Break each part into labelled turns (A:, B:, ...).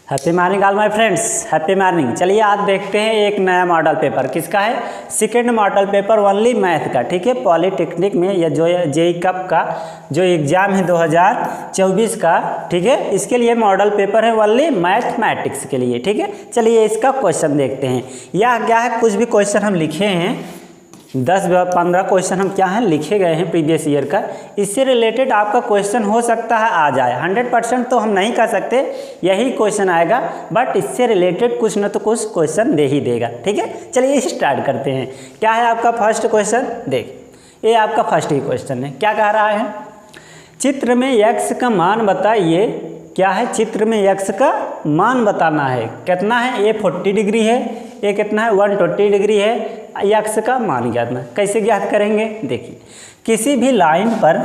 A: Happy morning all my friends, happy morning. चलिए आज देखते हैं एक नया मॉडल पेपर। किसका है? Second model paper only math का। ठीक है, पॉलिटेक्निक में या जो जेईई कप का जो एग्ज़ाम है 2024 का, ठीक है, इसके लिए मॉडल पेपर है ओनली मैथमेटिक्स के लिए। ठीक है, चलिए इसका क्वेश्चन देखते हैं। यह क्या है, कुछ भी क्वेश्चन हम लिखे हैं 10-15 क्वेश्चन हम क्या हैं लिखे गए हैं प्रीवियस ईयर का। इससे रिलेटेड आपका क्वेश्चन हो सकता है आ जाए, 100% तो हम नहीं कह सकते यही क्वेश्चन आएगा, बट इससे रिलेटेड कुछ न तो कुछ क्वेश्चन दे ही देगा। ठीक है, चलिए स्टार्ट करते हैं। क्या है आपका फर्स्ट क्वेश्चन? देख, ये आपका फर्स्ट ही क्वेश्चन है। क्या कह रहा है? चित्र में x का मान बताइए। क्या है? चित्र में x का मान बताना है। कितना है? ये 40 डिग्री है, ये कितना है? 120 डिग्री है। x का मान ज्ञात करना। कैसे ज्ञात करेंगे? देखिए, किसी भी लाइन पर,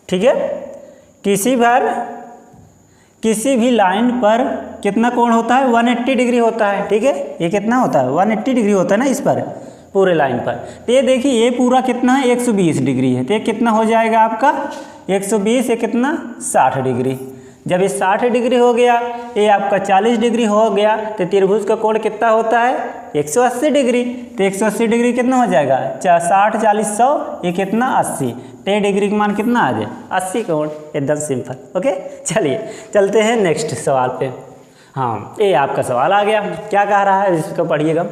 A: ठीक है, किसी भी लाइन पर कितना कोण होता है? 180 डिग्री होता है। ठीक है, ये कितना होता है? 180 डिग्री होता है ना इस पर, पूरे लाइन पर। तो ये देखिए, ये पूरा कितना है? 120 डिग्री है। तो ये कितना हो जाएगा आपका? 120, ये कितना? 60 डिग्री। जब ये 60 डिग्री हो गया, ये आपका 40 डिग्री हो गया, तो त्रिभुज का कोण कितना होता है? 180 डिग्री। तो 180 डिग्री कितना हो जाएगा? 60, 40, 100, ये कितना? 80। 10 डिग्री का मान कितना आ जाए? 80 कोण। एकदम सिंपल। ओके, चलिए चलते हैं नेक्स्ट सवाल पे। हाँ, ये आपका सवाल आ गया। क्या कह रहा है, इसको पढ़िएगा।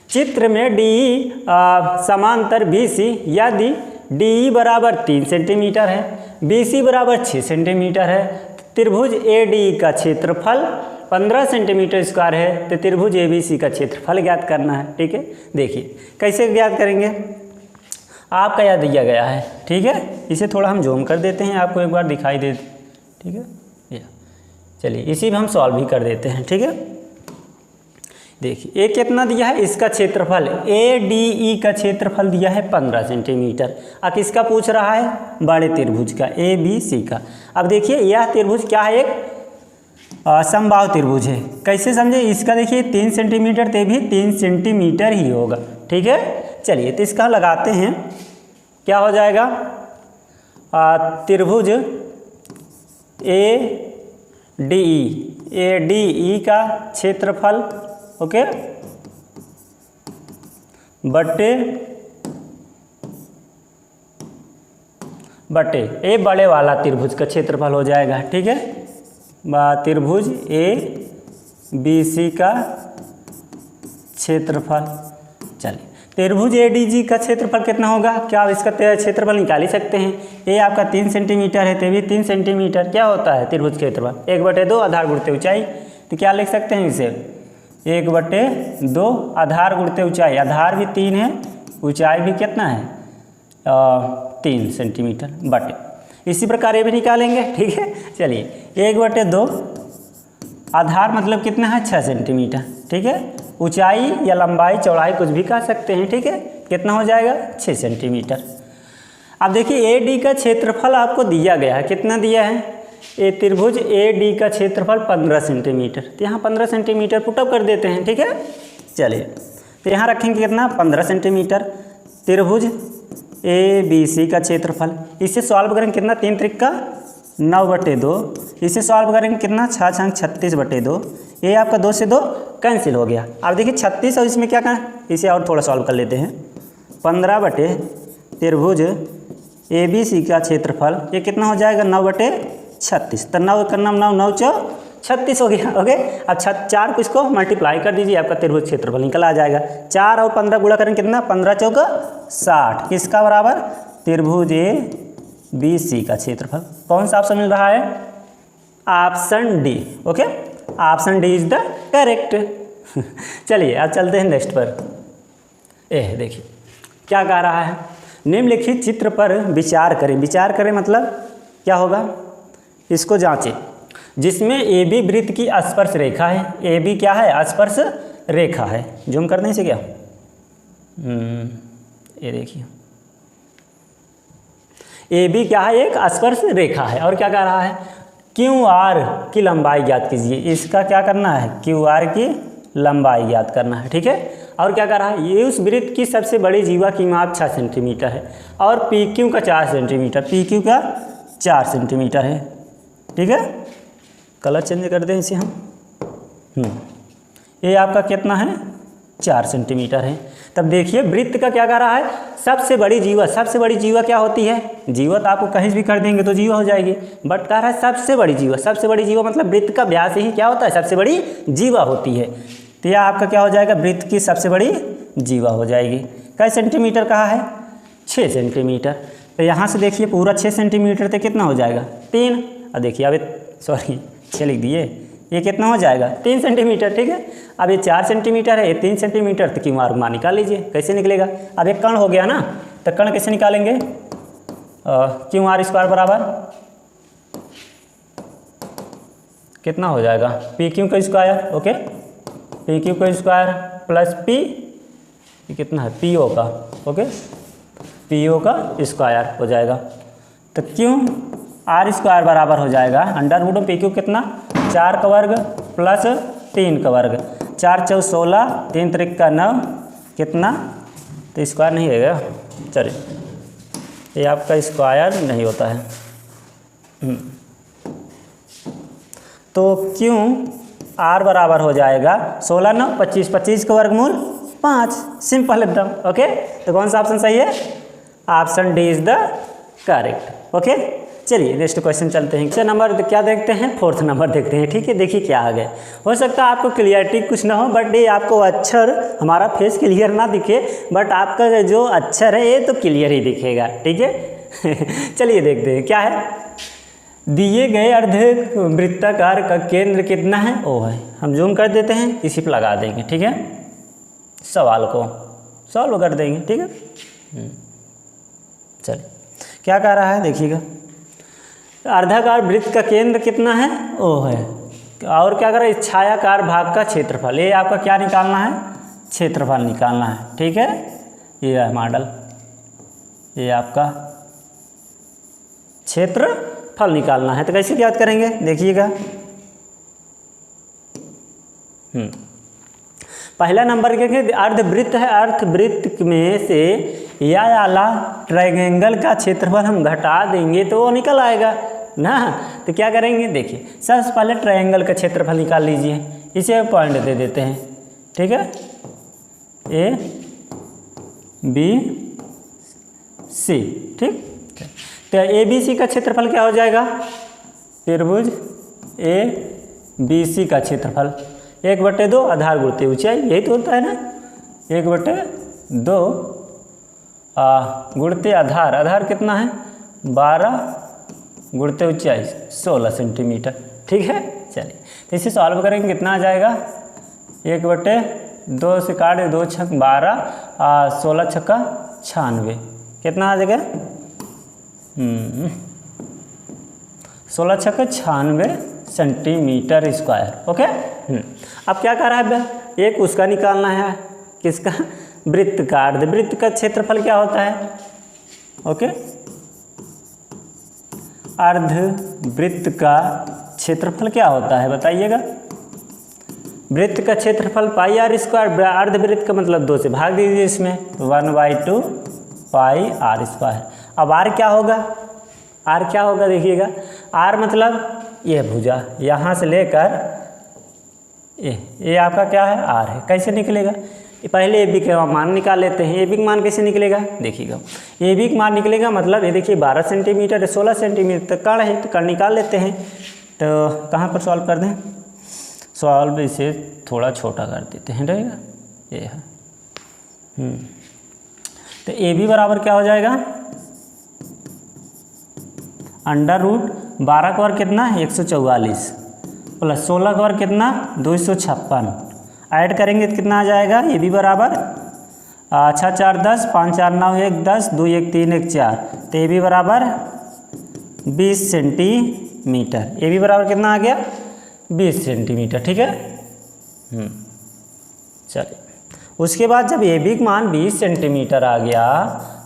A: चित्र में डी समांतर BC यदि DE बराबर 3 सेंटीमीटर है, BC बराबर 6 सेंटीमीटर है, त्रिभुज ADE का क्षेत्रफल 15 सेंटीमीटर स्क्वायर है, तो त्रिभुज ABC का क्षेत्रफल ज्ञात करना है। ठीक है, देखिए कैसे ज्ञात करेंगे। आपका यह दिया गया है, ठीक है, इसे थोड़ा हम जूम कर देते हैं, आपको एक बार दिखाई दे। ठीक है, चलिए इसी में हम सॉल्व भी कर देते हैं। ठीक है, देखिए ये कितना दिया है? इसका क्षेत्रफल ADE का क्षेत्रफल दिया है 15 सेंटीमीटर। अब किसका पूछ रहा है? बड़े त्रिभुज का, ABC का। अब देखिए यह त्रिभुज क्या है? एक समबाहु त्रिभुज है। कैसे समझे? इसका देखिए 3 सेंटीमीटर, ते भी 3 सेंटीमीटर ही होगा। ठीक है, चलिए तो इसका लगाते हैं। क्या हो जाएगा? त्रिभुज ADE का क्षेत्रफल, ओके, बटे ये बड़े वाला त्रिभुज का क्षेत्रफल हो जाएगा। ठीक है, त्रिभुज ABC का क्षेत्रफल। चलिए, त्रिभुज ADG का क्षेत्रफल कितना होगा? क्या आप इसका क्षेत्रफल निकाल ही सकते हैं? ये आपका 3 सेंटीमीटर है, तो भी 3 सेंटीमीटर क्या होता है त्रिभुज क्षेत्रफल? 1/2 आधार गुणित ऊंचाई। तो क्या लिख सकते हैं इसे? 1/2 आधार गुणित ऊंचाई। आधार भी 3 है, ऊंचाई भी कितना है? 3 सेंटीमीटर बटे। इसी प्रकार ये भी निकालेंगे। ठीक है, चलिए 1/2 आधार मतलब कितना है? 6 सेंटीमीटर। ठीक है, ऊंचाई या लंबाई चौड़ाई कुछ भी कह सकते हैं। ठीक है, कितना हो जाएगा? 6 सेंटीमीटर। अब देखिए AD का क्षेत्रफल आपको दिया गया है। कितना दिया है? ये त्रिभुज AD का क्षेत्रफल 15 सेंटीमीटर। तो यहाँ 15 सेंटीमीटर पुटअप कर देते हैं। ठीक है, चलिए तो यहाँ रखेंगे कितना? 15 सेंटीमीटर। त्रिभुज ABC का क्षेत्रफल, इसे सॉल्व करेंगे कितना? 3 त्रिक 9/2। इसे सॉल्व करेंगे कितना? 6 छंग 36/2। ये आपका 2 से 2 कैंसिल हो गया। अब देखिए 36 और इसमें क्या करना? इसे और थोड़ा सॉल्व कर लेते हैं। 15 त्रिभुज ABC का क्षेत्रफल, ये कितना हो जाएगा? 9/36। तो 9 करना 9 × 36 हो गया। ओके, अब 4 को इसको मल्टीप्लाई कर दीजिए, आपका त्रिभुज क्षेत्रफल निकल आ जाएगा। 4 और 15 गुणा करेंगे कितना? 15 × 4 = 60। किसका बराबर? त्रिभुज ABC का क्षेत्रफल। कौन सा ऑप्शन मिल रहा है? Option D. Okay, option D is the correct. चलिए अब चलते हैं नेक्स्ट पर। देखिए क्या कह रहा है? निम्नलिखित चित्र पर विचार करें। विचार करें मतलब क्या होगा? इसको जांचें। जिसमें AB वृत्त की स्पर्श रेखा है। AB क्या है? स्पर्श रेखा है। जूम करने से क्या? ये देखिए AB क्या है? एक स्पर्श रेखा है। और क्या कह रहा है? QR की लंबाई ज्ञात कीजिए। इसका क्या करना है? QR की लंबाई ज्ञात करना है। ठीक है, और क्या कर रहा है? ये उस वृत्त की सबसे बड़ी जीवा की माप 6 सेंटीमीटर है और PQ का 4 सेंटीमीटर, PQ का 4 सेंटीमीटर है। ठीक है, कलर चेंज कर दें इसे हम। ये आपका कितना है 4 सेंटीमीटर है। तब देखिए वृत्त का क्या कर रहा है, सबसे बड़ी जीवा क्या होती है, जीवा तो आपको कहीं भी कर देंगे तो जीवा हो जाएगी, बट कह रहा है सबसे बड़ी जीवा मतलब वृत्त का व्यास ही क्या होता है, सबसे बड़ी जीवा होती है। तो यह आपका क्या हो जाएगा, वृत्त की सबसे बड़ी जीवा हो जाएगी। कई सेंटीमीटर कहा है 6 सेंटीमीटर। तो यहाँ से देखिए पूरा 6 सेंटीमीटर तो कितना हो जाएगा 3, और देखिए अब 6 लिख दिए, ये कितना हो जाएगा 3 सेंटीमीटर। ठीक है, अब ये 4 सेंटीमीटर है, ये 3 सेंटीमीटर, तो क्यू आर मान निकाल लीजिए। कैसे निकलेगा, अब एक कण हो गया ना, तो कण कैसे निकालेंगे, क्यू आर स्क्वायर बराबर कितना हो जाएगा पी क्यू का स्क्वायर। ओके, पी क्यू का स्क्वायर प्लस पी कितना है पी ओ का। ओके, पी ओ का स्क्वायर हो जाएगा। तो क्यू आर स्क्वायर बराबर हो जाएगा अंडर रूट पी क्यू कितना 4 का वर्ग प्लस 3 का वर्ग, 4 चौ 16, 3 त्रिक का 9 कितना, तो स्क्वायर नहीं रहेगा, चलिए ये आपका स्क्वायर नहीं होता है। तो क्यों आर बराबर हो जाएगा 16 9 25, 25 का वर्गमूल 5, सिंपल एकदम। ओके, तो कौन सा ऑप्शन सही है, option D is the correct. Okay, चलिए नेक्स्ट क्वेश्चन चलते हैं। अच्छा नंबर क्या देखते हैं, 4th नंबर देखते हैं। ठीक है, देखिए क्या आ गया। हो सकता है आपको क्लियरिटी कुछ ना हो, बट ये आपको अक्षर हमारा फेस क्लियर ना दिखे, बट आपका जो अक्षर है ये तो क्लियर ही दिखेगा। ठीक है चलिए देखते हैं क्या है। दिए गए अर्ध वृत्ताकार का केंद्र कितना है, ओ है, हम जूम कर देते हैं, इसी पर लगा देंगे। ठीक है, सवाल को सॉल्व कर देंगे। ठीक है, चलिए क्या कह रहा है देखिएगा, अर्धाकार वृत्त का केंद्र कितना है, ओ है, और क्या करें छायाकार भाग का क्षेत्रफल, ये आपका क्या निकालना है, क्षेत्रफल निकालना है। ठीक है, ये है मॉडल, ये आपका क्षेत्रफल निकालना है। तो कैसे याद करेंगे देखिएगा, पहला नंबर के अर्धवृत्त है, अर्धवृत्त में से यह आला ट्रायंगल का क्षेत्रफल हम घटा देंगे तो वो निकल आएगा ना। तो क्या करेंगे देखिए, सबसे पहले ट्रायंगल का क्षेत्रफल निकाल लीजिए, इसे पॉइंट दे देते हैं। ठीक है, ए बी सी। ठीक, तो ए बी सी का क्षेत्रफल क्या हो जाएगा, त्रिभुज ए बी सी का क्षेत्रफल 1/2 आधार गुणित ऊंचाई, यही तो होता है ना, 1/2 गुणित आधार, आधार कितना है 12 गुणित ऊंचाई 16 सेंटीमीटर। ठीक है, चलिए तो इसे सॉल्व करेंगे, कितना आ जाएगा 1/2 से काट 2 छक 12, 16 छक्का 96, कितना आ जाएगा 16 छक्का 96 सेंटीमीटर स्क्वायर। ओके, अब क्या कर रहा है, एक उसका निकालना है, किसका, वृत्त का, अर्धवृत्त का क्षेत्रफल क्या होता है। ओके, अर्धवृत्त का क्षेत्रफल क्या होता है बताइएगा, वृत्त का क्षेत्रफल पाई आर स्क्वायर, अर्धवृत्त का मतलब 2 से भाग दीजिए इसमें, 1/2 पाई आर स्क्वायर। अब आर क्या होगा, आर क्या होगा देखिएगा, आर मतलब यह भुजा यहाँ से लेकर ये आपका क्या है आर है। कैसे निकलेगा, पहले ए बी का मान निकाल लेते हैं। ए बी का मान कैसे निकलेगा देखिएगा, ए बी का मान निकलेगा मतलब ये देखिए 12 सेंटीमीटर 16 सेंटीमीटर तक कण है, तो कण निकाल लेते हैं। तो कहाँ पर सॉल्व कर दें, सॉल्व इसे थोड़ा छोटा कर देते हैं, रहेगा ये है। तो ए बी बराबर क्या हो जाएगा, अंडर रूट 12 का वर्ग कितना 144 प्लस 16 का वर्ग कितना 256, ऐड करेंगे तो कितना आ जाएगा, ये भी बराबर 6 4 10, 5 4 9 1 10, 2 1 3 1 4, तो ये भी बराबर 20 सेंटीमीटर, ये भी बराबर कितना आ गया 20 सेंटीमीटर। ठीक है, चलिए उसके बाद जब ए बी का मान 20 सेंटीमीटर आ गया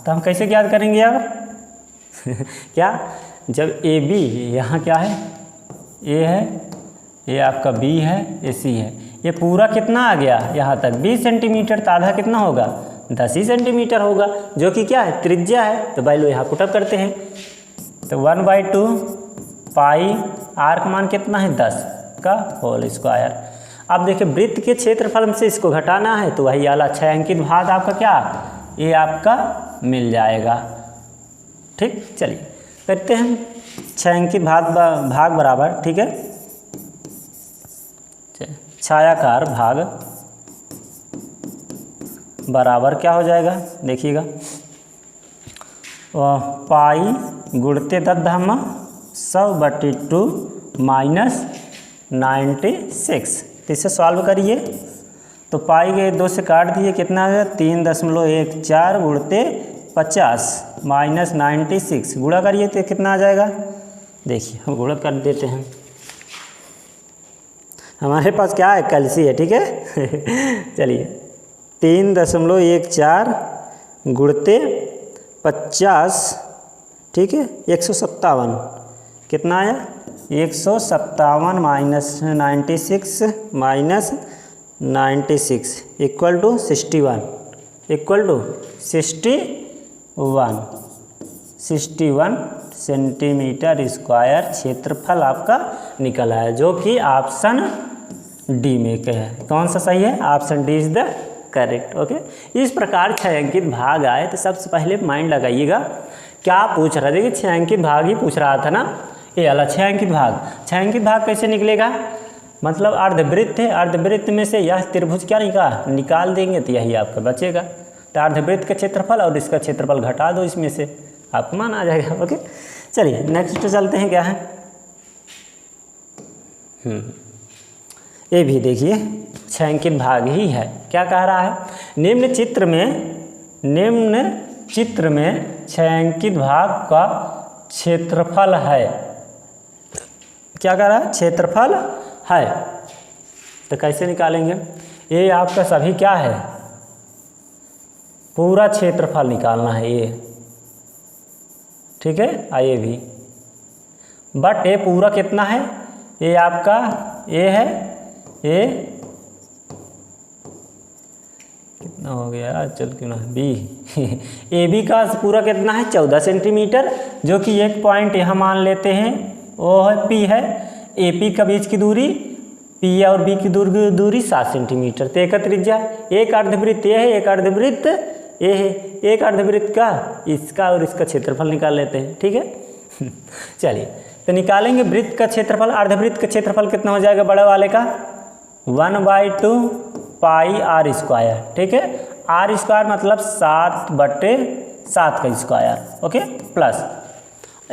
A: तो हम कैसे याद करेंगे अब क्या, जब ए बी यहाँ क्या है, ए है, ये आपका बी है, ये सी है, ये पूरा कितना आ गया यहाँ तक 20 सेंटीमीटर, तो आधा कितना होगा 10 ही सेंटीमीटर होगा, जो कि क्या है त्रिज्या है। तो वैल्यू यहाँ पुटअप करते हैं, तो 1/2 पाई आर का मान कितना है 10 का होल स्क्वायर। अब देखिए वृत्त के क्षेत्रफल से इसको घटाना है तो वही वाला 6 अंकित भाग आपका क्या ये आपका मिल जाएगा। ठीक, चलिए करते हैं 6 अंकित भाग बराबर, ठीक है, छायाकार भाग बराबर क्या हो जाएगा देखिएगा, पाई गुणते 10^100/2 माइनस 96। तो इसे सॉल्व करिए तो पाई के 2 से काट दिए, कितना आ गया 3.14 गुणते 50 माइनस 96, गुणा करिए तो कितना आ जाएगा, देखिए हम गुणा कर देते हैं, हमारे पास क्या है कैलसी है, ठीक है चलिए 3.14 गुणते 50, ठीक है 157, कितना आया 157 minus 96 minus 96 equal to 61, equal to 61 centimetre square क्षेत्रफल आपका निकला है, जो कि ऑप्शन डी में क्या है, कौन सा सही है, option D is the correct. Okay, इस प्रकार 6 अंकित भाग आए तो सबसे पहले माइंड लगाइएगा क्या पूछ रहा था, देखिए 6 अंकित भाग ही पूछ रहा था ना, ये वाला 6 अंकित भाग, 6 अंकित भाग कैसे निकलेगा, मतलब अर्धवृत्त है, अर्धवृत्त में से यह त्रिभुज क्या निकाल देंगे तो यही आपका बचेगा, तो अर्धवृत्त का क्षेत्रफल और इसका क्षेत्रफल घटा दो, इसमें से आपको मान आ जाएगा। ओके, चलिए नेक्स्ट चलते हैं, क्या है ये भी देखिए 6 अंकित भाग ही है, क्या कह रहा है, निम्न चित्र में 6 अंकित भाग का क्षेत्रफल है, क्या कह रहा है, क्षेत्रफल है, तो कैसे निकालेंगे, ये आपका सभी क्या है, पूरा क्षेत्रफल निकालना है ये, ठीक है, आइए भी, बट ये पूरा कितना है, ये आपका ए है, ए कितना हो गया, चल क्यों ना बी ए बी का पूरा कितना है 14 सेंटीमीटर, जो कि एक पॉइंट यहाँ मान लेते हैं वो है पी है, ए पी का बीच की दूरी पी और बी की दूरी 7 सेंटीमीटर, तो एक त्रिज्या, एक अर्धवृत्त ये है, एक अर्धवृत्त ये है, एक अर्धवृत्त का इसका और इसका क्षेत्रफल निकाल लेते हैं, ठीक है चलिए तो निकालेंगे वृत्त का क्षेत्रफल, अर्धवृत्त का क्षेत्रफल कितना हो जाएगा बड़े वाले का 1/2 पाई आर स्क्वायर, ठीक है, आर स्क्वायर मतलब 7/7 का स्क्वायर, ओके, प्लस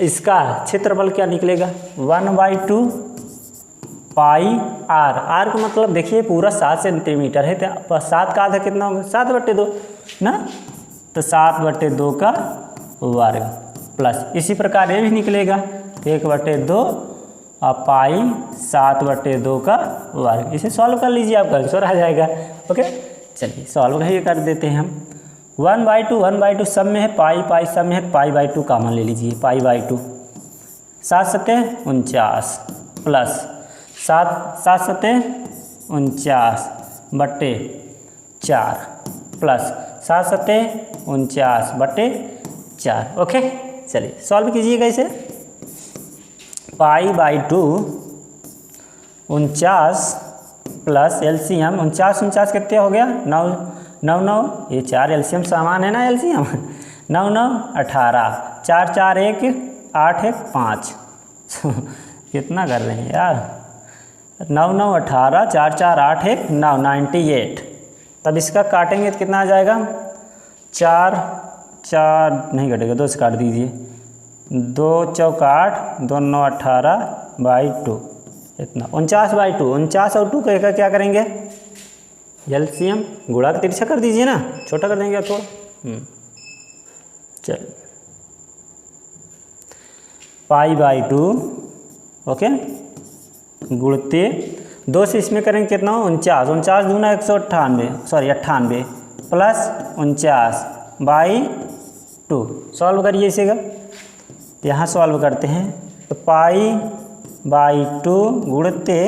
A: इसका क्षेत्रफल क्या निकलेगा 1/2 पाई आर, आर का मतलब देखिए पूरा 7 सेंटीमीटर है, तो 7 का आधा कितना होगा 7/2 ना, तो 7/2 का वर्ग, प्लस इसी प्रकार ये भी निकलेगा 1/2 और पाई 7/2 का वर्ग, इसे सॉल्व कर लीजिए, आपका आंसर आ जाएगा। ओके, चलिए सॉल्व कर देते हैं हम, 1/2 सब में है, पाई सब में है, पाई/2 कॉमन ले लीजिए, पाई/2, 7×7 49 प्लस 7×7 49/4 प्लस 7×7 49/4। ओके, चलिए सॉल्व कीजिएगा इसे, पाई/2 49 प्लस एलसीएम 49 कितने हो गया 9, ये 4 एलसीएम सामान है ना, एलसीएम 9 18, 4 4 1 8 1 5 कितना कर रहे हैं यार, 9 18, 4 4 8 1 9 98। तब इसका काटेंगे तो कितना आ जाएगा 4 4 नहीं कटेगा, 2 से काट दीजिए, 2 चौका 8, 2 9 18/2, इतना 49/2, 49 और 2 का क्या करेंगे एलसीएम गुणा का तिरछा कर दीजिए ना, छोटा कर देंगे थोड़ा, चल पाई/2 ओके गुणते 2 से इसमें करेंगे कितना 49 दूना 198 सॉरी 98 प्लस 49/2, सॉल्व करिए इसेगा, यहाँ सॉल्व करते हैं तो पाई/2 गुणते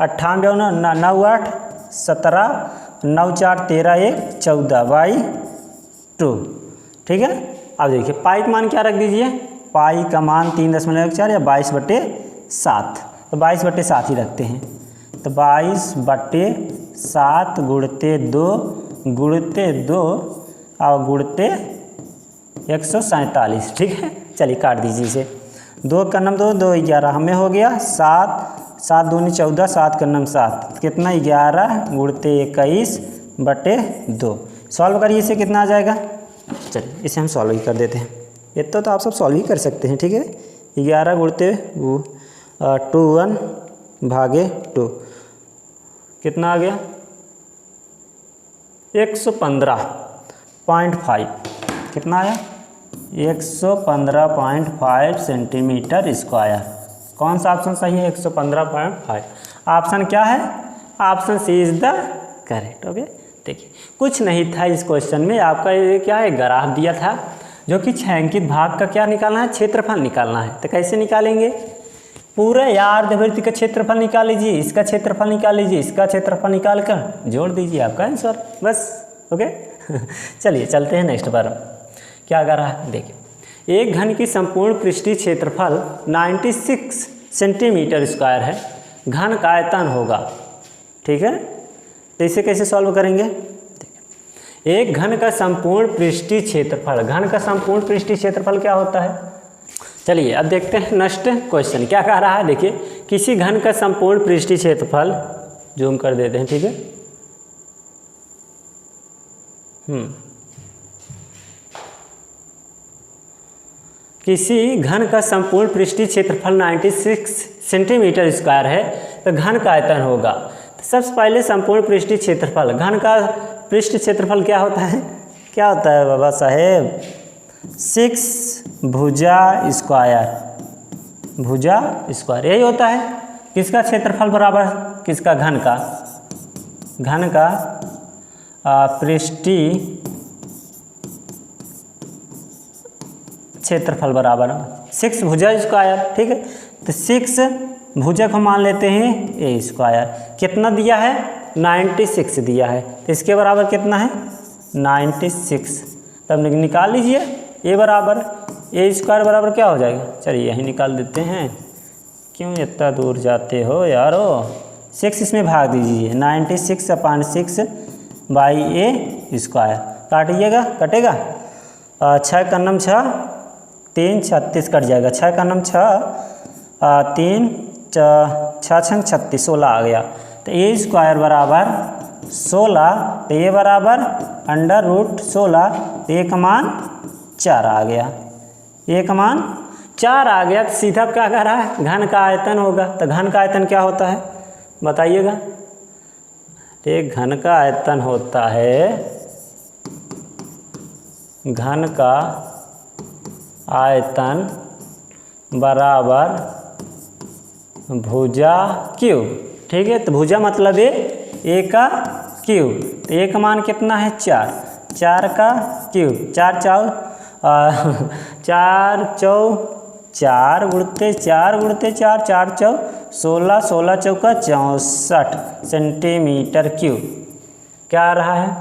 A: 98 9 8 17 9 4 13 1 14/2, ठीक है। अब देखिए पाई का मान क्या रख दीजिए, पाई का मान 3.14 या 22/7, तो 22/7 ही रखते हैं, तो 22/7 गुणते 2 और गुणते 147, ठीक है। चलिए काट दीजिए इसे। 2 का नम 2, 2 11 हमें हो गया 7 दूनी 14, 7 का नम 7 कितना 11 गुणते 21/2। सॉल्व करिए इसे, कितना आ जाएगा। चलिए इसे हम सॉल्व ही कर देते हैं। ये तो आप सब सॉल्व ही कर सकते हैं, ठीक है। 11 गुणते 21/2 कितना आ गया 115.5। कितना आया 115.5 सेंटीमीटर स्क्वायर। कौन सा ऑप्शन सही है 115.5। ऑप्शन क्या है, option C is the correct. Okay, देखिए कुछ नहीं था इस क्वेश्चन में। आपका ये क्या है, ग्राफ दिया था जो कि छायांकित भाग का क्या निकालना है, क्षेत्रफल निकालना है। तो कैसे निकालेंगे, पूरे अर्धवृत्त का क्षेत्रफल निकाल लीजिए, इसका क्षेत्रफल निकाल लीजिए, इसका क्षेत्रफल निकाल कर जोड़ दीजिए, आपका आंसर बस। ओके चलिए चलते हैं नेक्स्ट बार। क्या कर रहा है देखिए, एक घन की संपूर्ण पृष्ठीय क्षेत्रफल 96 सेंटीमीटर स्क्वायर है। घन का आयतन होगा, ठीक है। तो इसे कैसे सॉल्व करेंगे, एक घन का संपूर्ण पृष्ठीय क्षेत्रफल, घन का संपूर्ण पृष्ठीय क्षेत्रफल क्या होता है। चलिए अब देखते हैं नेक्स्ट क्वेश्चन क्या कह रहा है। देखिए किसी घन का संपूर्ण पृष्ठीय क्षेत्रफल, जूम कर देते हैं, ठीक है। किसी घन का संपूर्ण पृष्ठीय क्षेत्रफल 96 सेंटीमीटर स्क्वायर है, तो घन का आयतन होगा। तो सबसे पहले संपूर्ण पृष्ठीय क्षेत्रफल, घन का पृष्ठ क्षेत्रफल क्या होता है, क्या होता है बाबा साहेब, 6 भुजा स्क्वायर, भुजा स्क्वायर यही होता है। किसका क्षेत्रफल बराबर, किसका, घन का, घन का पृष्ठीय क्षेत्रफल बराबर 6 भुजा स्क्वायर, ठीक है। तो 6 भुजा को मान लेते हैं ए स्क्वायर। कितना दिया है 96 दिया है, तो इसके बराबर कितना है 96। तब निकाल लीजिए ए बराबर ए स्क्वायर बराबर क्या हो जाएगा। चलिए यही निकाल देते हैं, क्यों इतना दूर जाते हो यारो। 6 इसमें भाग दीजिए, 96/6 बाई ए स्क्वायर। काटिएगा, कटेगा 6 का नम 6, 3 36 कट जाएगा। 6 का नम 6, 3 6 6 36 16 आ गया। तो ए स्क्वायर बराबर 16, तो ये बराबर √16, तो ए का मान 4 आ गया, ए का मान 4 आ गया। तो सीधा क्या कह रहा है, घन का आयतन होगा। तो घन का आयतन क्या होता है बताइएगा। एक घन का आयतन होता है, घन का आयतन बराबर भुजा क्यूब, ठीक है। तो भुजा मतलब ए का क्यूब, तो ए का मान कितना है 4, 4 का क्यूब, 4 4 4 गुणते 4 गुणते 4, 4 4 16, 16 चौका 64 सेंटीमीटर क्यूब। क्या आ रहा है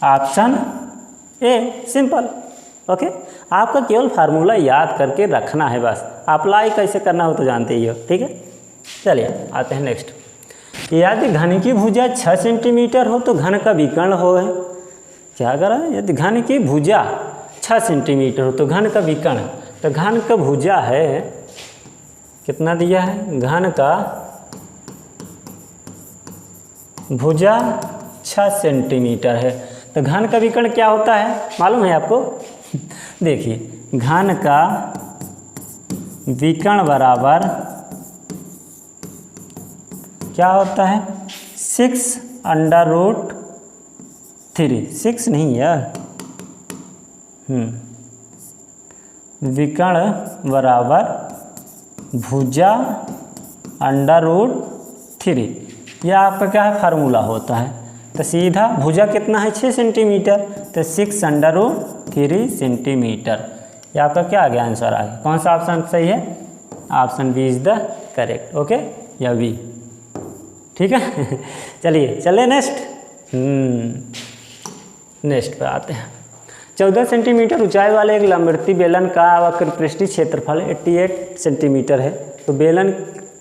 A: ऑप्शन ए, सिंपल। ओके, आपका केवल फार्मूला याद करके रखना है बस, अप्लाई कैसे करना हो तो जानते ही हो, ठीक है। चलिए आते हैं नेक्स्ट। यदि घन की भुजा 6 सेंटीमीटर हो तो घन का विकर्ण हो है। क्या करा, यदि घन की भुजा 6 सेंटीमीटर हो तो घन का विकर्ण, तो घन का भुजा है कितना दिया है, घन का भुजा 6 सेंटीमीटर है। तो घन का विकर्ण क्या होता है मालूम है आपको। देखिए घन का विकर्ण बराबर क्या होता है 6√3, 6 नहीं यार, विकर्ण बराबर भुजा √3, यह आपका क्या है फार्मूला होता है। तो सीधा भुजा कितना है 6 सेंटीमीटर, तो 6√3 सेंटीमीटर। ये आपका क्या आ गया आंसर आ गया। कौन सा ऑप्शन सही है, option B is the correct. Okay, या बी, ठीक है। चलिए चले नेक्स्ट। नेक्स्ट पे आते हैं। 14 सेंटीमीटर ऊंचाई वाले एक लंबवृत्तीय बेलन का वक्र पृष्ठीय क्षेत्रफल 88 सेंटीमीटर है। तो बेलन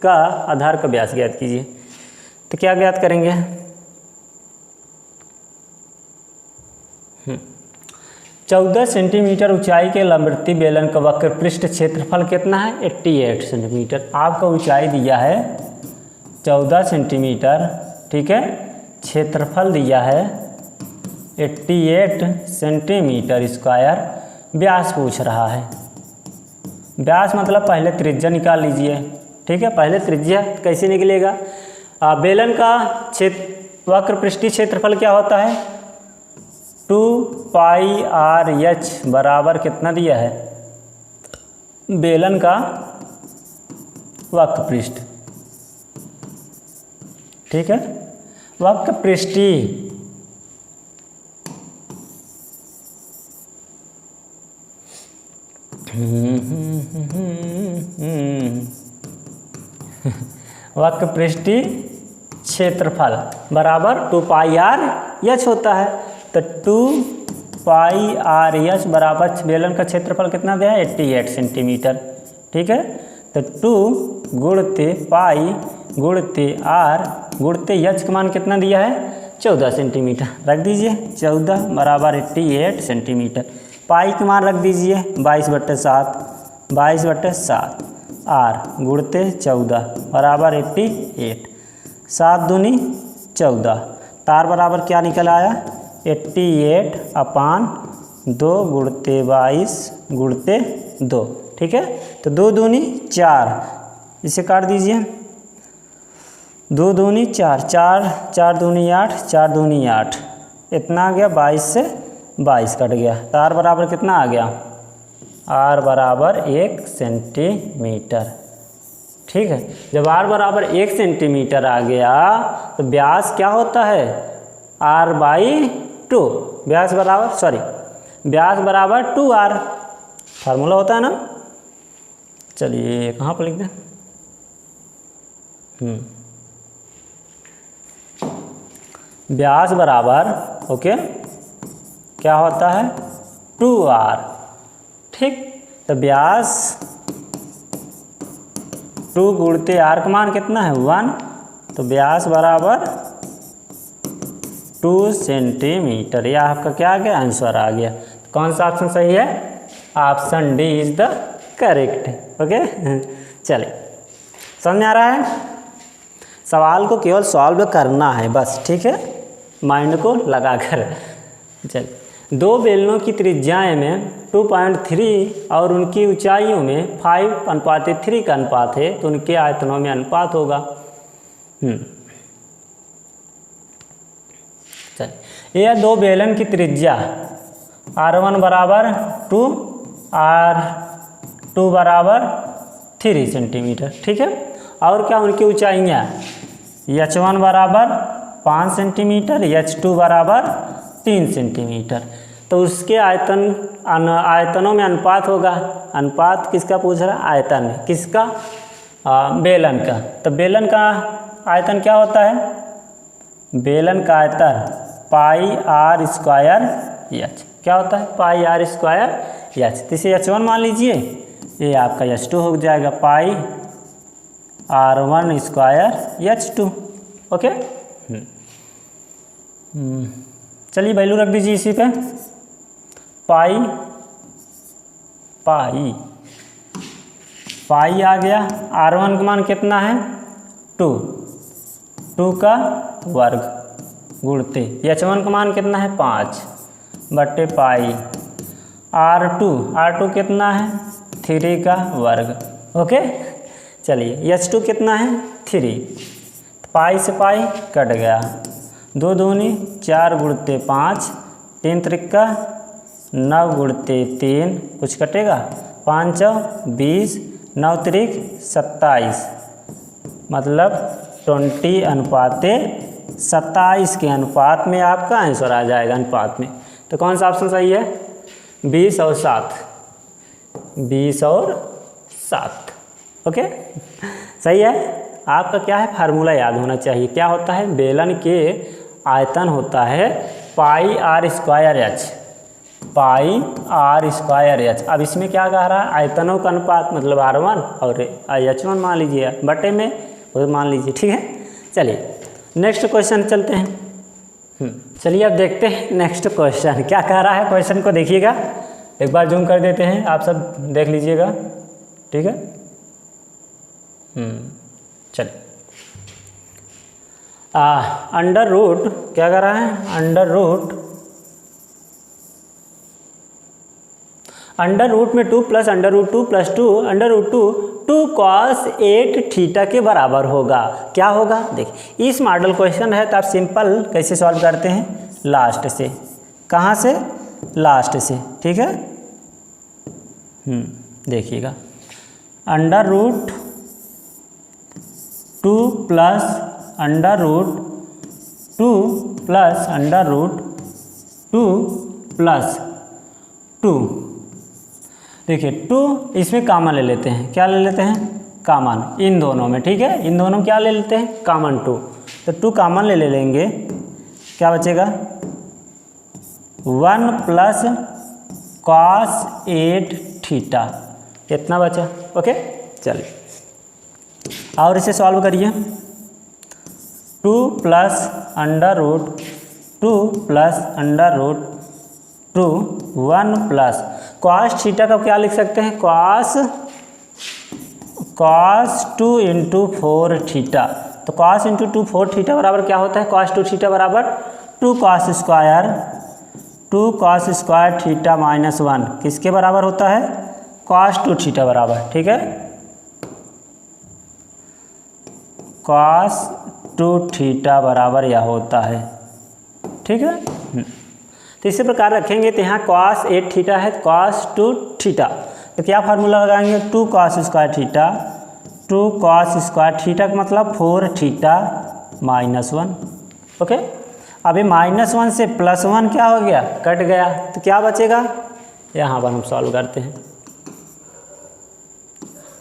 A: का आधार का व्यास ज्ञात कीजिए। तो क्या ज्ञात करेंगे? 14 सेंटीमीटर ऊंचाई के लंबवृत्तीय बेलन का वक्र पृष्ठ क्षेत्रफल कितना है? 88 सेंटीमीटर। आपका ऊंचाई दिया है 14 सेंटीमीटर, ठीक है, क्षेत्रफल दिया है 88 सेंटीमीटर स्क्वायर, व्यास पूछ रहा है। व्यास मतलब पहले त्रिज्या निकाल लीजिए, ठीक है। पहले त्रिज्या कैसे निकलेगा? बेलन का वक्र पृष्ठीय क्षेत्रफल क्या होता है? 2πr(h) बराबर कितना दिया है? बेलन का वक्र पृष्ठ, ठीक है, वक्र पृष्ठीय वक्र पृष्ठीय क्षेत्रफल बराबर 2πr(h) होता है। तो 2πr(h) बराबर बेलन का क्षेत्रफल कितना दिया है? 88 सेंटीमीटर, ठीक है। तो 2 गुणते पाई गुणते r गुणते h का मान कितना दिया है? 14 सेंटीमीटर। रख दीजिए 14 बराबर 88 सेंटीमीटर। पाई का मान रख दीजिए 22/7, 22/7 r गुणते 14 बराबर 88, 7 दूनी 14, तार बराबर क्या निकल आया? 88/2 गुणते 22 गुणते 2, ठीक है। तो 2 दूनी 4, इसे काट दीजिए, 2 दूनी 4, 4 दूनी 8, 4 दूनी 8, इतना आ गया। 22 से 22 कट गया। तार बराबर कितना आ गया? r बराबर 1 सेंटीमीटर, ठीक है। जब r बराबर 1 सेंटीमीटर आ गया तो व्यास क्या होता है? r/2, व्यास बराबर 2r, फार्मूला होता है ना। चलिए कहाँ पर लिख दें? व्यास बराबर ओके क्या होता है? 2r, ठीक। तो व्यास 2 गुणते r का मान कितना है? 1। तो व्यास बराबर 2 सेंटीमीटर। यह आपका क्या आ गया? आंसर आ गया। कौन सा ऑप्शन सही है? Option D is the correct, okay. चलिए, समझ में आ रहा है? सवाल को केवल सॉल्व करना है बस, ठीक है, माइंड को लगाकर। चलिए, 2 बेलनों की त्रिज्याएं में 2.3 और उनकी ऊंचाइयों में 5:3 का अनुपात है, तो उनके आयतनों में अनुपात होगा। चलिए, यह 2 बेलन की त्रिज्या r1 बराबर 2, r2 बराबर 3 सेंटीमीटर, ठीक है। और क्या उनकी ऊंचाइयाँ? h1 बराबर 5 सेंटीमीटर, h2 बराबर 3 सेंटीमीटर। तो उसके आयतनों में अनुपात होगा। अनुपात किसका पूछ रहा है? आयतन किसका? बेलन का। तो बेलन का आयतन क्या होता है? बेलन का आयतन πr²h। क्या होता है? πr²h। तो इसे h1 मान लीजिए, ये आपका h2 हो जाएगा πr1²h2, ओके। चलिए वैल्यू रख दीजिए इसी पे। पाई आ गया। r1 का मान कितना है? 2 का वर्ग गुणते h1 का मान कितना है? 5/पाई। r2 कितना है? 3 का वर्ग, ओके। चलिए, h2 कितना है? 3। पाई से पाई कट गया, 2 दूनी 4 गुणते 5, 3 त्रिका 9 गुणते 3, कुछ कटेगा, 5 20, 9 त्रिक 27, मतलब 20:27 के अनुपात में आपका आंसर आ जाएगा। अनुपात में तो कौन सा ऑप्शन सही है? 20 और 7, 20 और 7, ओके, सही है। आपका क्या है? फार्मूला याद होना चाहिए। क्या होता है? बेलन के आयतन होता है πr²h, πr²h। अब इसमें क्या कह रहा है? आयतनों का अनुपात, मतलब r1 और h1 मान लीजिए, बटे में वो मान लीजिए, ठीक है। चलिए, नेक्स्ट क्वेश्चन चलते हैं। चलिए अब देखते हैं नेक्स्ट क्वेश्चन क्या कह रहा है। क्वेश्चन को देखिएगा, एक बार जूम कर देते हैं, आप सब देख लीजिएगा, ठीक है। चलिए, अंडर रूट क्या कर रहा है, अंडर रूट में 2 plus under root 2 plus 2 under root 2 cos 8 theta के बराबर होगा। क्या होगा देखिए, इस मॉडल क्वेश्चन है तो आप सिंपल कैसे सॉल्व करते हैं, लास्ट से, कहाँ से, लास्ट से, ठीक है। देखिएगा, under root 2 plus under root 2 plus under root 2 plus 2, देखिए 2 इसमें कॉमन ले लेते हैं, क्या ले लेते हैं, कॉमन इन दोनों में, ठीक है। इन दोनों क्या ले लेते हैं, कॉमन 2, तो 2 कॉमन ले लेंगे, क्या बचेगा, 1 प्लस cos 8 थीटा, इतना बचा, ओके। चलिए और इसे सॉल्व करिए, 2 plus under root 2 plus under root 2 1 plus cos theta का क्या लिख सकते हैं, cos 2 इंटू 4 थीटा, तो cos इंटू 2 4 थीटा बराबर क्या होता है, cos 2 थीटा बराबर 2 cos स्क्वायर थीटा माइनस 1, किसके बराबर होता है, cos 2 थीटा बराबर, ठीक है, cos 2 थीटा बराबर यह होता है, ठीक है। तो इसी प्रकार रखेंगे, तो यहाँ cos 8 थीटा है, cos 2 थीटा, तो क्या फार्मूला लगाएंगे, 2 cos square theta, 2 cos square theta का मतलब 4 थीटा माइनस 1, ओके। अभी -1 से +1 क्या हो गया, कट गया, तो क्या बचेगा, यहाँ पर हम सॉल्व करते हैं,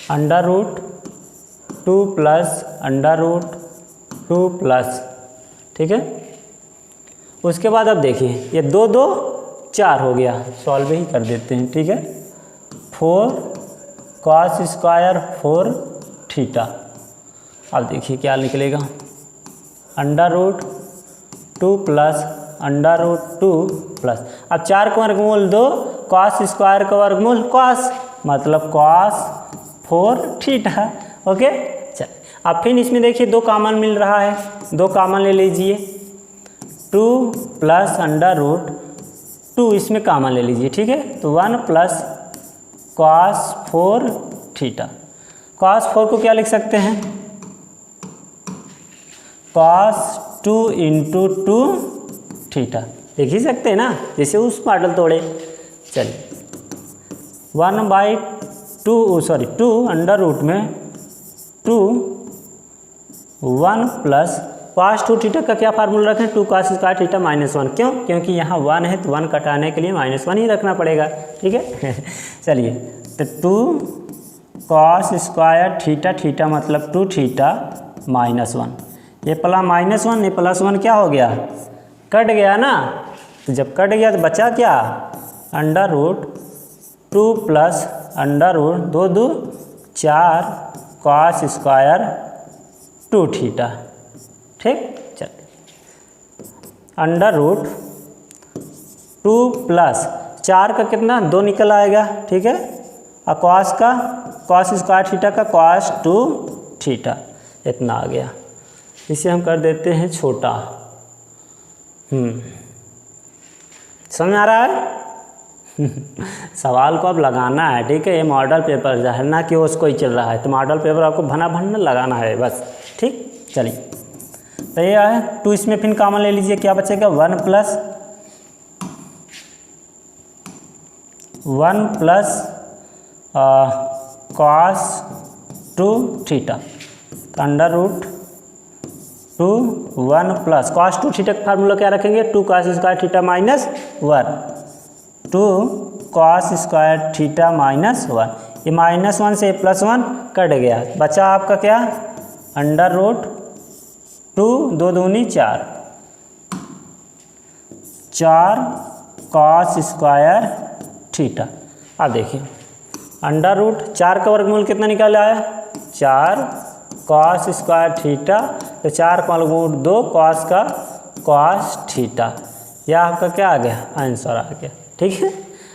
A: under root 2 plus under root 2 plus, ठीक है। उसके बाद अब देखिए, ये 2 2 4 हो गया, सॉल्व ही कर देते हैं, ठीक है। 4 cos स्क्वायर 4 थीटा, अब देखिए क्या निकलेगा, under root 2 plus under root 2 plus, अब 4 का वर्गमूल 2, cos स्क्वायर का वर्गमूल cos, मतलब cos 4 थीटा, ओके। चल अब फिर इसमें देखिए 2 कॉमन मिल रहा है, 2 कॉमन ले लीजिए, 2 प्लस अंडर रूट 2 इसमें कॉमन ले लीजिए, ठीक है, तो 1 प्लस cos 4 थीटा, cos 4 को क्या लिख सकते हैं, cos 2 इंटू 2 थीटा, लिख ही सकते हैं ना, जैसे उस मॉडल तोड़े। चलिए 2 अंडर रूट में 2 1 प्लस cos 2 थीटा का क्या फार्मूला रखें, 2 cos स्क्वायर थीटा माइनस 1, क्यों, क्योंकि यहाँ 1 है तो 1 कटाने के लिए -1 ही रखना पड़ेगा, ठीक है। चलिए तो 2 cos स्क्वायर थीटा, थीटा मतलब 2 थीटा माइनस 1, ये -1 ये +1 क्या हो गया, कट गया ना, तो जब कट गया तो बचा क्या, under root 2 plus under root 2 2 4 cos square 2 theta, ठीक। चल अंडर रूट 2 प्लस 4 का कितना 2 निकल आएगा, ठीक है, और cos स्क्वायर थीटा का cos 2 थीटा, इतना आ गया। इसे हम कर देते हैं छोटा, समझ आ रहा है। सवाल को अब लगाना है, ठीक है, ये मॉडल पेपर है ना कि उसको ही चल रहा है, तो मॉडल पेपर आपको भना लगाना है बस, ठीक। चलिए तो ये है 2, इसमें फिर कॉमन ले लीजिए, क्या बचेगा, 1 प्लस cos 2 थीटा, तो under root 2 1 plus cos 2 theta का फार्मूला क्या रखेंगे, 2 cos square theta minus 1, 2 cos square theta minus 1, ये -1 से +1 कट गया, बचा आपका क्या, अंडर रूट 2 2 दूनी 4 cos स्क्वायर थीटा। अब देखिए अंडर रूट 4 का वर्गमूल कितना निकाला है, 4 cos स्क्वायर थीटा, तो 4 × 2 कॉस का कॉस थीटा, यह आपका क्या आ गया, आंसर आ गया। ठीक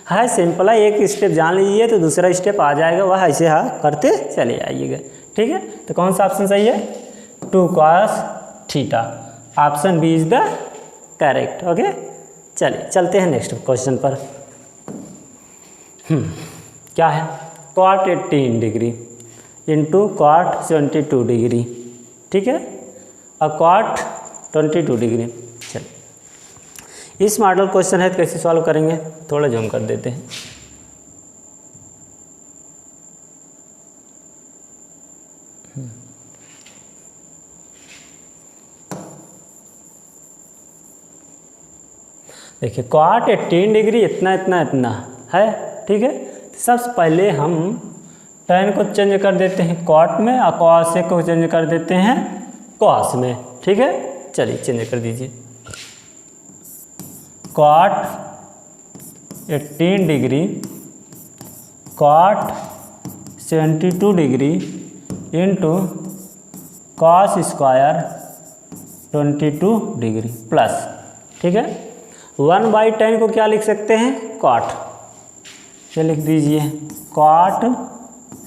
A: है सिंपल है, एक स्टेप जान लीजिए तो दूसरा स्टेप आ जाएगा, वह ऐसे करते चले आइएगा। ठीक है, तो कौन सा ऑप्शन सही है, 2 cos theta, option B is the correct. Okay, चलिए चलते हैं नेक्स्ट क्वेश्चन पर। क्या है, cot 18 degree into cot 72 degree, ठीक है, और cot 22 डिग्री। चलिए इस मॉडल क्वेश्चन है, कैसे सॉल्व करेंगे, थोड़ा जूम कर देते हैं। देखिए cot 18 डिग्री इतना इतना इतना है, ठीक है। सबसे पहले हम tan को चेंज कर देते हैं cot में और cos को चेंज कर देते हैं cos में, ठीक है। चलिए चेंज कर दीजिए, cot 18 degree cot 72 degree into cos square 22 degree plus, ठीक है, 1/10 को क्या लिख सकते हैं, cot, क्या लिख दीजिए, cot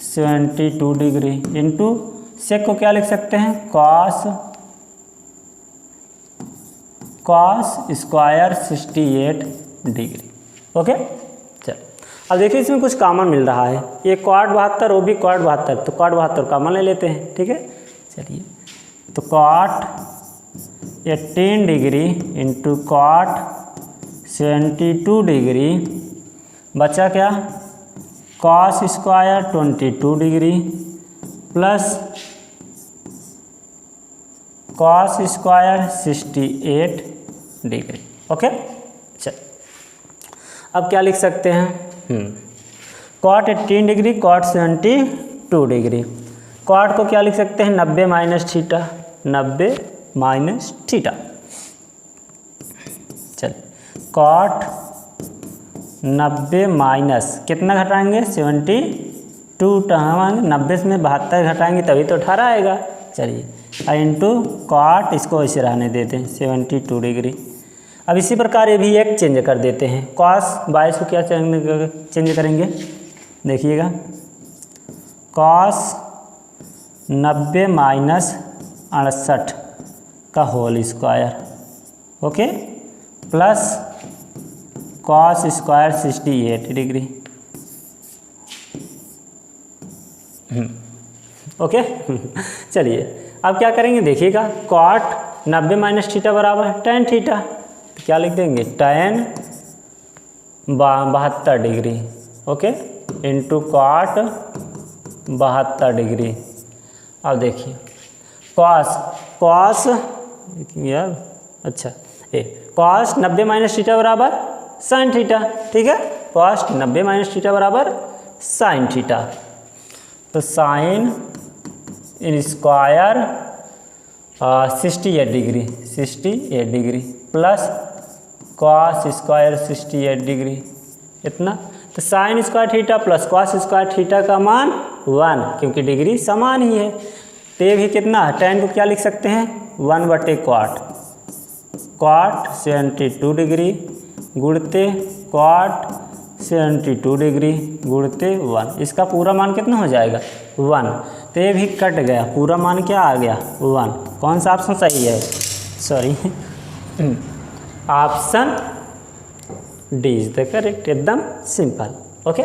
A: 72 डिग्री इंटू सेक को क्या लिख सकते हैं, cos स्क्वायर 68 डिग्री। ओके, चल अब देखिए इसमें कुछ कॉमन मिल रहा है, ये cot 72 वो भी cot 72, तो cot 72 कॉमन ले लेते हैं, ठीक है। चलिए तो cot 18 degree into cot 72 degree बचा क्या, cos square 22 degree plus cos square 68 degree. Okay, चल अब क्या लिख सकते हैं, cot 18 degree cot 72 degree, cot को क्या लिख सकते हैं, 90 माइनस थीटा, 90 माइनस थीटा। चल cot 90 माइनस कितना घटाएंगे, 72, हम 90 में 72 घटाएंगे तभी तो 18 आएगा। चलिए इंटू cot, इसको ऐसे रहने देते हैं 72 डिग्री। अब इसी प्रकार ये भी एक चेंज कर देते हैं, cos 22 को क्या चेंज करेंगे, देखिएगा, cos 90 माइनस 68 का whole square, okay, plus cos square 68 degree. Okay चलिए अब क्या करेंगे, देखिएगा, cot 90 माइनस थीटा बराबर tan थीटा, तो क्या लिख देंगे, tan 72 degree, okay, into cot 72 degree. अब देखिए cos यार, अच्छा, cos 90 माइनस थीटा बराबर sin थीटा, ठीक है, cos 90 माइनस थीटा बराबर sin थीटा, तो sin in square 68 degree, 68 degree plus cos square 68 degree, इतना, तो sin square theta plus cos square theta का मान 1, क्योंकि डिग्री समान ही है, तो ये भी कितना है, tan को क्या लिख सकते हैं, 1/cot, cot 72 डिग्री गुणते cot 72 डिग्री गुणते 1, इसका पूरा मान कितना हो जाएगा, 1, तो ये भी कट गया, पूरा मान क्या आ गया, 1। कौन सा ऑप्शन सही है, sorry option D is the correct, एकदम सिंपल। ओके,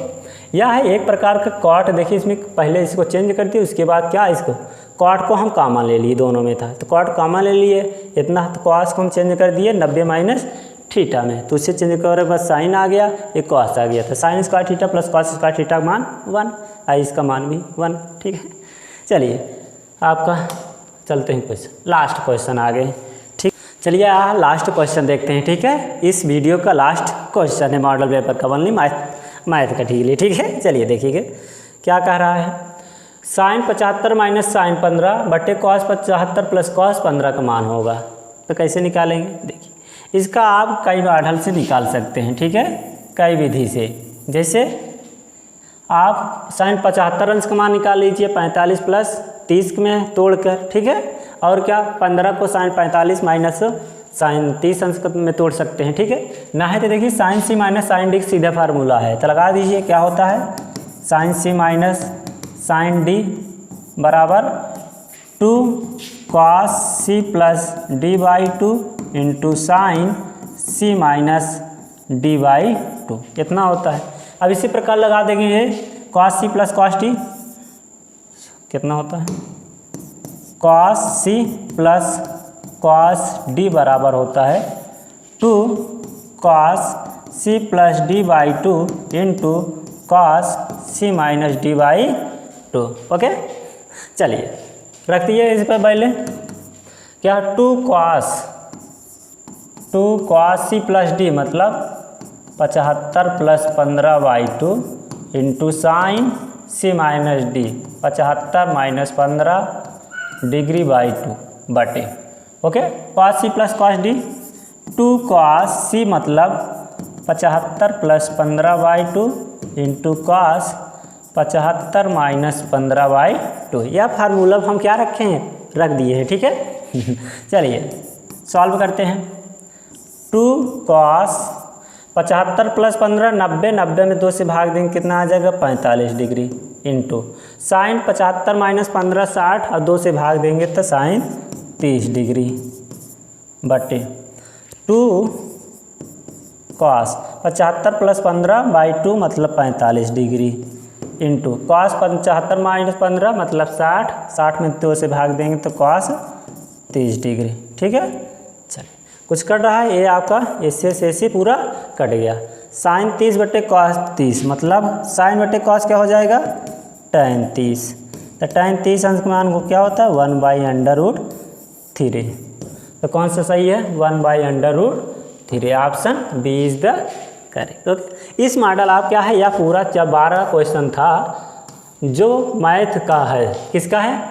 A: यह है एक प्रकार का cot। देखिए इसमें पहले इसको चेंज कर दिए, उसके बाद क्या, इसको cot को हम कॉमन ले लिए, दोनों में था तो cot कॉमन ले लिए इतना, तो cos को हम चेंज कर दिए 90 माइनस थीटा में, तो उससे चेंज करने के बाद साइन आ गया, एक cos आ गया, तो sin square theta plus cos square theta का मान 1, आई इसका मान भी 1, ठीक है। चलिए आपका चलते हैं क्वेश्चन, लास्ट क्वेश्चन आ गए, ठीक, चलिए लास्ट क्वेश्चन देखते हैं, ठीक है, इस वीडियो का लास्ट क्वेश्चन है मॉडल पेपर का, ओनली मैथ का, ठीक है, ठीक है। चलिए देखिएगा क्या कह रहा है, sin 75 माइनस sin 15 बटे cos 75 प्लस cos 15 का मान होगा, तो कैसे निकालेंगे, देखिए इसका आप कई मॉडल से निकाल सकते हैं, ठीक है, कई विधि से, जैसे आप sin 75 अंश का मान निकाल लीजिए 45 प्लस 30 में तोड़कर, ठीक है, और क्या 15 को sin 45 माइनस sin 30 अंश में तोड़ सकते हैं, ठीक है ना। है तो देखिए sin c minus sin d सीधा फार्मूला है, तो लगा दीजिए क्या होता है sin c minus sin d बराबर 2 cos c plus d by 2 into sine c minus d by 2 इतना होता है। अब इसी प्रकार लगा देंगे ये cos c plus cos d कितना होता है, cos c plus cos d बराबर होता है 2 cos c plus d by 2 into cos c minus d by 2। Okay, चलिए रख दिए इस पर पहले क्या 2 cos c प्लस d मतलब 75 plus 15 by 2 into sine c minus d 75 minus 15 degree by 2 बटे okay cos c plus cos d 2 cos c मतलब 75 plus 15 by 2 into cos 75 minus 15 by 2। यह फार्मूला हम क्या रखे हैं, रख दिए हैं, ठीक है। चलिए सॉल्व करते हैं। 2 cos 75 प्लस 15 90, 90 में 2 से भाग देंगे कितना आ जाएगा 45 डिग्री इंटू साइन 75 माइनस 15 60 और 2 से भाग देंगे तो साइन 30 डिग्री बटे 2 cos 75 प्लस 15 बाई 2 मतलब 45 डिग्री इंटू cos 75 माइनस 15 मतलब 60, 60 में 2 से भाग देंगे तो cos 30 डिग्री, ठीक है। चलिए कुछ कट रहा है, ये आपका ऐसे पूरा कट गया। साइन 30 बटे cos 30 मतलब साइन बटे cos क्या हो जाएगा tan 30, तो tan 30 अंश मान को क्या होता है 1/√3। तो कौन सा सही है 1/√3, option B is the correct. Okay, इस मॉडल आप क्या है, यह पूरा 12 क्वेश्चन था जो मैथ का है, किसका है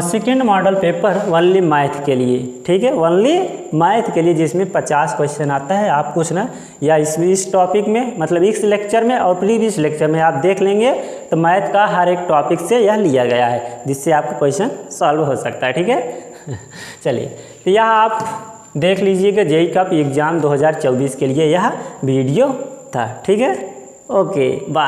A: second model paper only math के लिए, ठीक है, ओनली मैथ के लिए, जिसमें 50 क्वेश्चन आता है। आप कुछ ना या इस टॉपिक में मतलब इस लेक्चर में और प्रीवियस लेक्चर में आप देख लेंगे तो मैथ का हर एक टॉपिक से यह लिया गया है, जिससे आपका क्वेश्चन सॉल्व हो सकता है, ठीक है। चलिए तो यह आप देख लीजिएगा जेईई का एग्ज़ाम 2024 के लिए यह वीडियो था, ठीक है। Okay bye.